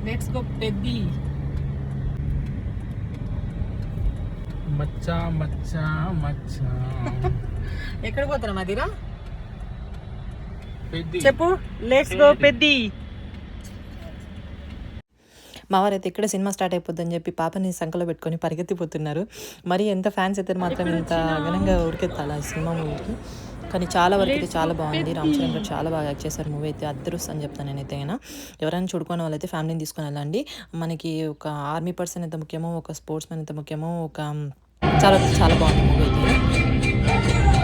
Let's go Peddi. మచ్చా మచ్చా మచ్చా. ఎక్కడ పోతున్నా మదిరా పెద్ది చెప్పు. Let's go Peddi. మా వారైతే ఇక్కడ సినిమా స్టార్ట్ అయిపోద్దని చెప్పి పాపని సంకలో పెట్టుకొని పరిగెత్తిపోతున్నారు. మరి ఎంత ఫ్యాన్స్ అయితే మాత్రం ఇంత ఘనంగా ఉడికెత్తాలి ఈ సినిమా మూవీకి. కానీ చాలా వరకు అయితే చాలా బాగుంది. రామ్ చరణ్ గారు చాలా బాగా యాక్ట్ చేశారు. మూవీ అయితే అద్దరుస్ అని చెప్తాను నేనైతే. అయినా ఎవరైనా చూడుకునే వాళ్ళైతే ఫ్యామిలీని తీసుకొని వెళ్ళండి. మనకి ఒక ఆర్మీ పర్సన్ ఎంత ముఖ్యమో, ఒక స్పోర్ట్స్ మ్యాన్ ఎంత ముఖ్యమో, ఒక చాలా చాలా బాగుంది మూవీ అయితే.